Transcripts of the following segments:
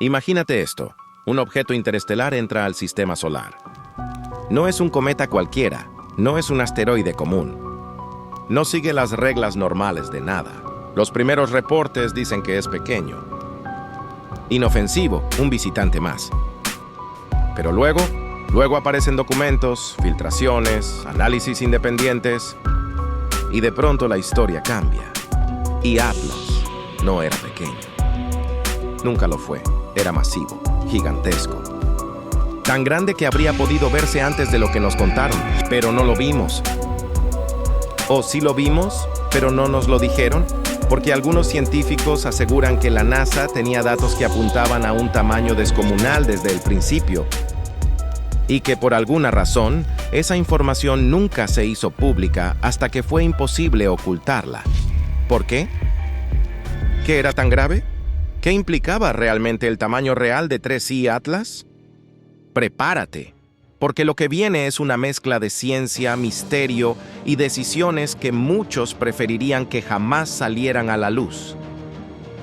Imagínate esto. Un objeto interestelar entra al sistema solar. No es un cometa cualquiera, no es un asteroide común. No sigue las reglas normales de nada. Los primeros reportes dicen que es pequeño. Inofensivo, un visitante más. Pero luego aparecen documentos, filtraciones, análisis independientes, y de pronto la historia cambia. Y Atlas no era pequeño. Nunca lo fue. Era masivo, gigantesco. Tan grande que habría podido verse antes de lo que nos contaron, pero no lo vimos. O sí lo vimos, pero no nos lo dijeron, porque algunos científicos aseguran que la NASA tenía datos que apuntaban a un tamaño descomunal desde el principio, y que por alguna razón, esa información nunca se hizo pública hasta que fue imposible ocultarla. ¿Por qué? ¿Qué era tan grave? ¿Qué implicaba realmente el tamaño real de 3I Atlas? Prepárate, porque lo que viene es una mezcla de ciencia, misterio y decisiones que muchos preferirían que jamás salieran a la luz.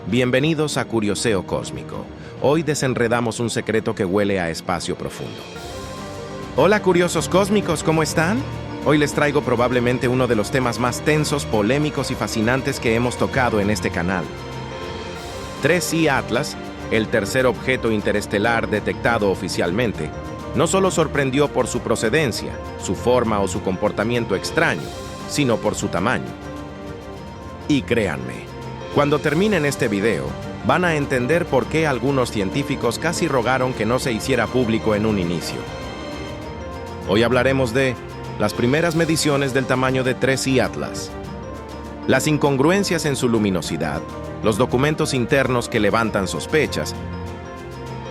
Bienvenidos a Curioseo Cósmico. Hoy desenredamos un secreto que huele a espacio profundo. Hola curiosos cósmicos, ¿cómo están? Hoy les traigo probablemente uno de los temas más tensos, polémicos y fascinantes que hemos tocado en este canal. 3I Atlas, el tercer objeto interestelar detectado oficialmente, no solo sorprendió por su procedencia, su forma o su comportamiento extraño, sino por su tamaño. Y créanme, cuando terminen este video, van a entender por qué algunos científicos casi rogaron que no se hiciera público en un inicio. Hoy hablaremos de las primeras mediciones del tamaño de 3I Atlas, las incongruencias en su luminosidad, los documentos internos que levantan sospechas,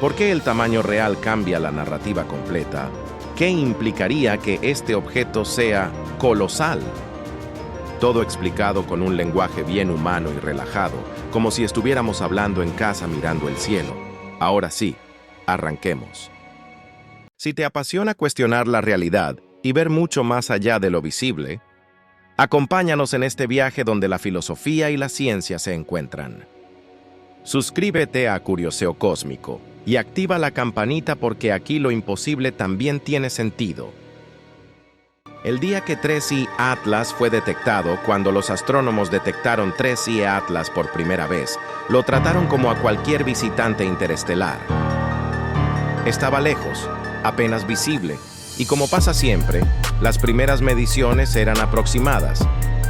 por qué el tamaño real cambia la narrativa completa, qué implicaría que este objeto sea colosal. Todo explicado con un lenguaje bien humano y relajado, como si estuviéramos hablando en casa mirando el cielo. Ahora sí, arranquemos. Si te apasiona cuestionar la realidad y ver mucho más allá de lo visible, acompáñanos en este viaje donde la filosofía y la ciencia se encuentran. Suscríbete a Curioseo Cósmico y activa la campanita porque aquí lo imposible también tiene sentido. El día que 3I Atlas fue detectado, cuando los astrónomos detectaron 3I Atlas por primera vez, lo trataron como a cualquier visitante interestelar. Estaba lejos, apenas visible, y como pasa siempre, las primeras mediciones eran aproximadas,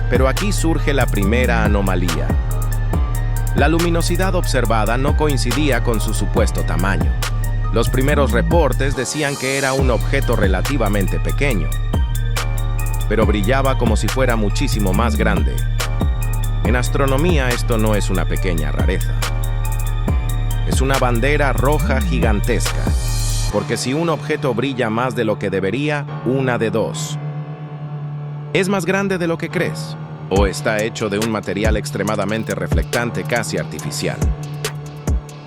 pero aquí surge la primera anomalía. La luminosidad observada no coincidía con su supuesto tamaño. Los primeros reportes decían que era un objeto relativamente pequeño, pero brillaba como si fuera muchísimo más grande. En astronomía esto no es una pequeña rareza. Es una bandera roja gigantesca. Porque si un objeto brilla más de lo que debería, una de dos: ¿es más grande de lo que crees? ¿O está hecho de un material extremadamente reflectante, casi artificial?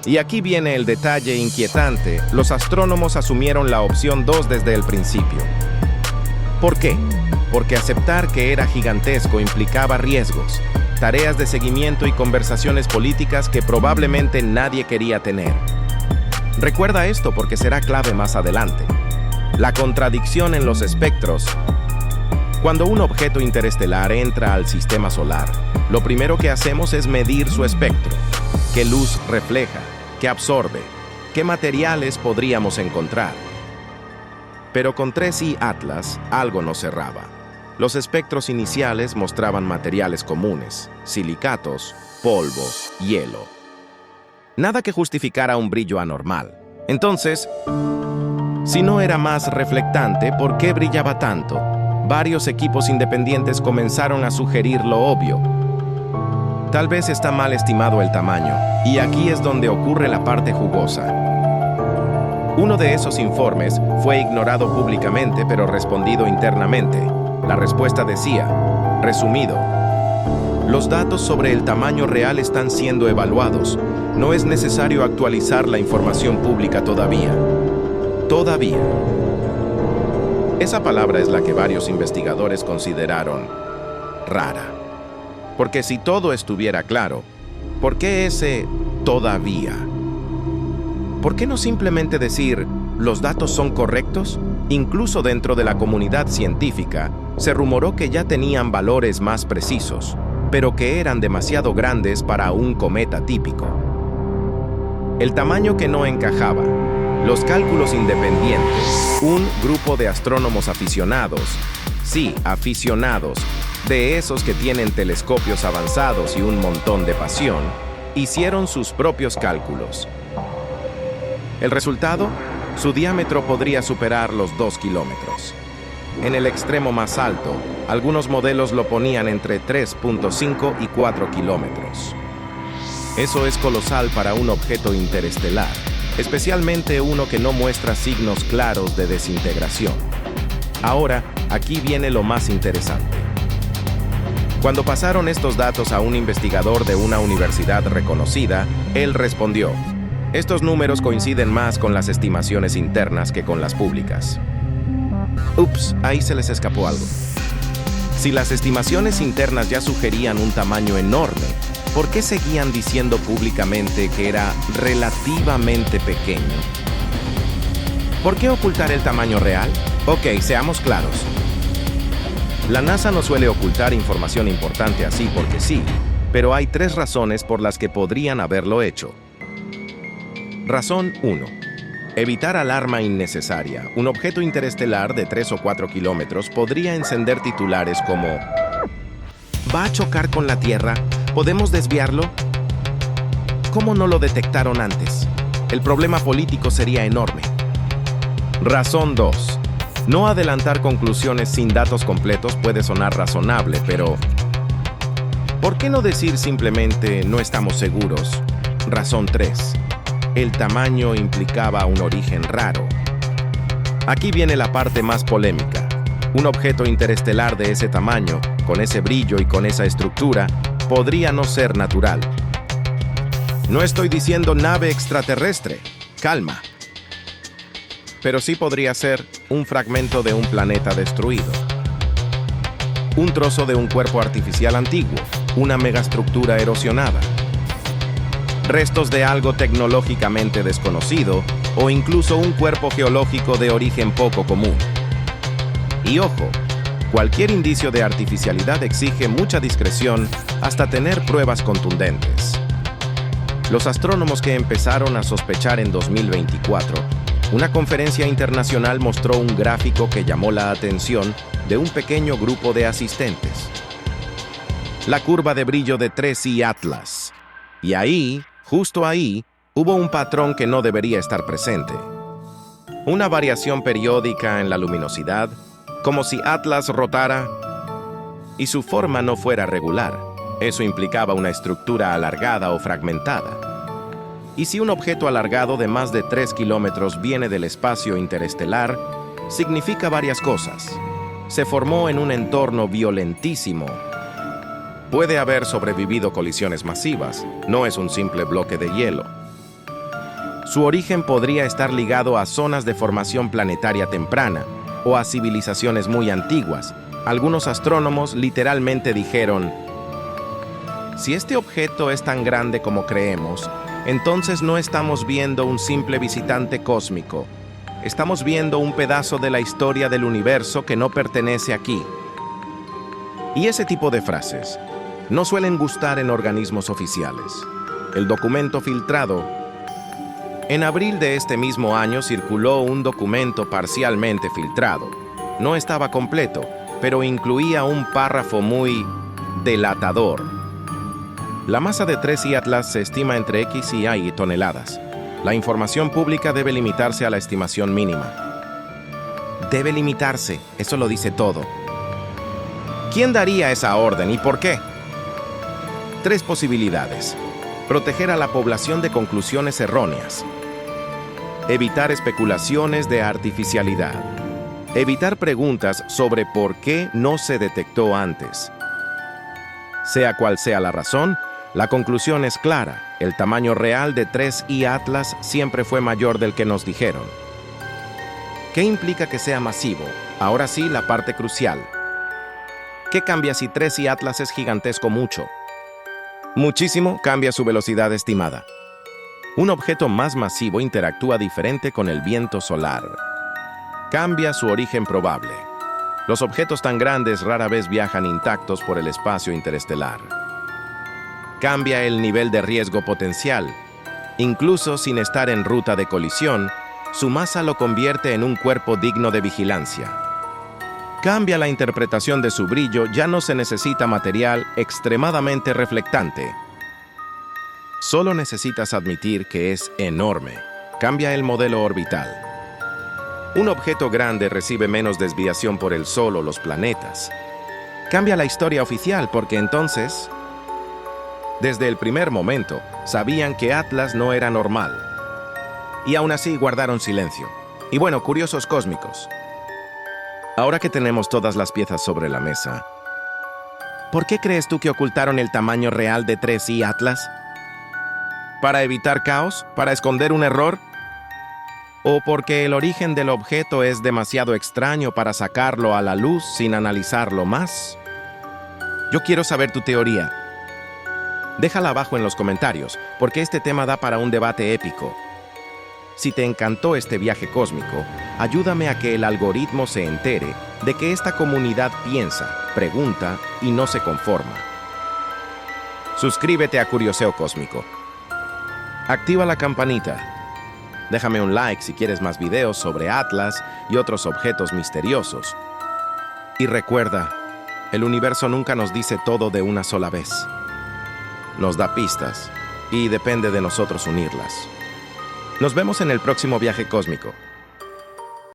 Y aquí viene el detalle inquietante. Los astrónomos asumieron la opción 2 desde el principio. ¿Por qué? Porque aceptar que era gigantesco implicaba riesgos, tareas de seguimiento y conversaciones políticas que probablemente nadie quería tener. Recuerda esto porque será clave más adelante. La contradicción en los espectros. Cuando un objeto interestelar entra al sistema solar, lo primero que hacemos es medir su espectro. ¿Qué luz refleja? ¿Qué absorbe? ¿Qué materiales podríamos encontrar? Pero con 3I Atlas, algo nos cerraba. Los espectros iniciales mostraban materiales comunes: silicatos, polvo, hielo. Nada que justificara un brillo anormal. Entonces, si no era más reflectante, ¿por qué brillaba tanto? Varios equipos independientes comenzaron a sugerir lo obvio. Tal vez está mal estimado el tamaño, y aquí es donde ocurre la parte jugosa. Uno de esos informes fue ignorado públicamente, pero respondido internamente. La respuesta decía, resumido: los datos sobre el tamaño real están siendo evaluados. No es necesario actualizar la información pública todavía. Todavía. Esa palabra es la que varios investigadores consideraron rara. Porque si todo estuviera claro, ¿por qué ese todavía? ¿Por qué no simplemente decir, los datos son correctos? Incluso dentro de la comunidad científica, se rumoró que ya tenían valores más precisos, pero que eran demasiado grandes para un cometa típico. El tamaño que no encajaba, los cálculos independientes, un grupo de astrónomos aficionados, sí, aficionados, de esos que tienen telescopios avanzados y un montón de pasión, hicieron sus propios cálculos. El resultado, su diámetro podría superar los 2 kilómetros. En el extremo más alto, algunos modelos lo ponían entre 3.5 y 4 kilómetros. Eso es colosal para un objeto interestelar, especialmente uno que no muestra signos claros de desintegración. Ahora, aquí viene lo más interesante. Cuando pasaron estos datos a un investigador de una universidad reconocida, él respondió: estos números coinciden más con las estimaciones internas que con las públicas. Ups, ahí se les escapó algo. Si las estimaciones internas ya sugerían un tamaño enorme, ¿por qué seguían diciendo públicamente que era relativamente pequeño? ¿Por qué ocultar el tamaño real? Ok, seamos claros. La NASA no suele ocultar información importante así porque sí, pero hay 3 razones por las que podrían haberlo hecho. Razón 1. Evitar alarma innecesaria. Un objeto interestelar de 3 o 4 kilómetros podría encender titulares como: ¿va a chocar con la Tierra? ¿Podemos desviarlo? ¿Cómo no lo detectaron antes? El problema político sería enorme. Razón 2. No adelantar conclusiones sin datos completos puede sonar razonable, pero ¿por qué no decir simplemente no estamos seguros? Razón 3. El tamaño implicaba un origen raro. Aquí viene la parte más polémica. Un objeto interestelar de ese tamaño, con ese brillo y con esa estructura, podría no ser natural. No estoy diciendo nave extraterrestre. Calma. Pero sí podría ser un fragmento de un planeta destruido. Un trozo de un cuerpo artificial antiguo, una megaestructura erosionada. Restos de algo tecnológicamente desconocido o incluso un cuerpo geológico de origen poco común. Y ojo, cualquier indicio de artificialidad exige mucha discreción hasta tener pruebas contundentes. Los astrónomos que empezaron a sospechar en 2024, una conferencia internacional mostró un gráfico que llamó la atención de un pequeño grupo de asistentes. La curva de brillo de 3I Atlas. Y ahí, justo ahí, hubo un patrón que no debería estar presente. Una variación periódica en la luminosidad, como si Atlas rotara y su forma no fuera regular. Eso implicaba una estructura alargada o fragmentada. Y si un objeto alargado de más de 3 kilómetros viene del espacio interestelar, significa varias cosas. Se formó en un entorno violentísimo. Puede haber sobrevivido colisiones masivas, no es un simple bloque de hielo. Su origen podría estar ligado a zonas de formación planetaria temprana o a civilizaciones muy antiguas. Algunos astrónomos literalmente dijeron: si este objeto es tan grande como creemos, entonces no estamos viendo un simple visitante cósmico. Estamos viendo un pedazo de la historia del universo que no pertenece aquí. Y ese tipo de frases no suelen gustar en organismos oficiales. El documento filtrado. En abril de este mismo año circuló un documento parcialmente filtrado. No estaba completo, pero incluía un párrafo muy delatador. La masa de 3I Atlas se estima entre X y Y toneladas. La información pública debe limitarse a la estimación mínima. Debe limitarse, eso lo dice todo. ¿Quién daría esa orden y por qué? 3 posibilidades. Proteger a la población de conclusiones erróneas. Evitar especulaciones de artificialidad. Evitar preguntas sobre por qué no se detectó antes. Sea cual sea la razón, la conclusión es clara: el tamaño real de 3I Atlas siempre fue mayor del que nos dijeron. ¿Qué implica que sea masivo? Ahora sí, la parte crucial. ¿Qué cambia si 3I Atlas es gigantesco mucho? Muchísimo cambia su velocidad estimada. Un objeto más masivo interactúa diferente con el viento solar. Cambia su origen probable. Los objetos tan grandes rara vez viajan intactos por el espacio interestelar. Cambia el nivel de riesgo potencial. Incluso sin estar en ruta de colisión, su masa lo convierte en un cuerpo digno de vigilancia. Cambia la interpretación de su brillo, ya no se necesita material extremadamente reflectante. Solo necesitas admitir que es enorme. Cambia el modelo orbital. Un objeto grande recibe menos desviación por el Sol o los planetas. Cambia la historia oficial porque entonces, desde el primer momento, sabían que Atlas no era normal. Y aún así guardaron silencio. Y bueno, curiosos cósmicos. Ahora que tenemos todas las piezas sobre la mesa, ¿por qué crees tú que ocultaron el tamaño real de 3i Atlas? ¿Para evitar caos? ¿Para esconder un error? ¿O porque el origen del objeto es demasiado extraño para sacarlo a la luz sin analizarlo más? Yo quiero saber tu teoría. Déjala abajo en los comentarios, porque este tema da para un debate épico. Si te encantó este viaje cósmico, ayúdame a que el algoritmo se entere de que esta comunidad piensa, pregunta y no se conforma. Suscríbete a Curioseo Cósmico. Activa la campanita. Déjame un like si quieres más videos sobre Atlas y otros objetos misteriosos. Y recuerda, el universo nunca nos dice todo de una sola vez. Nos da pistas y depende de nosotros unirlas. Nos vemos en el próximo viaje cósmico.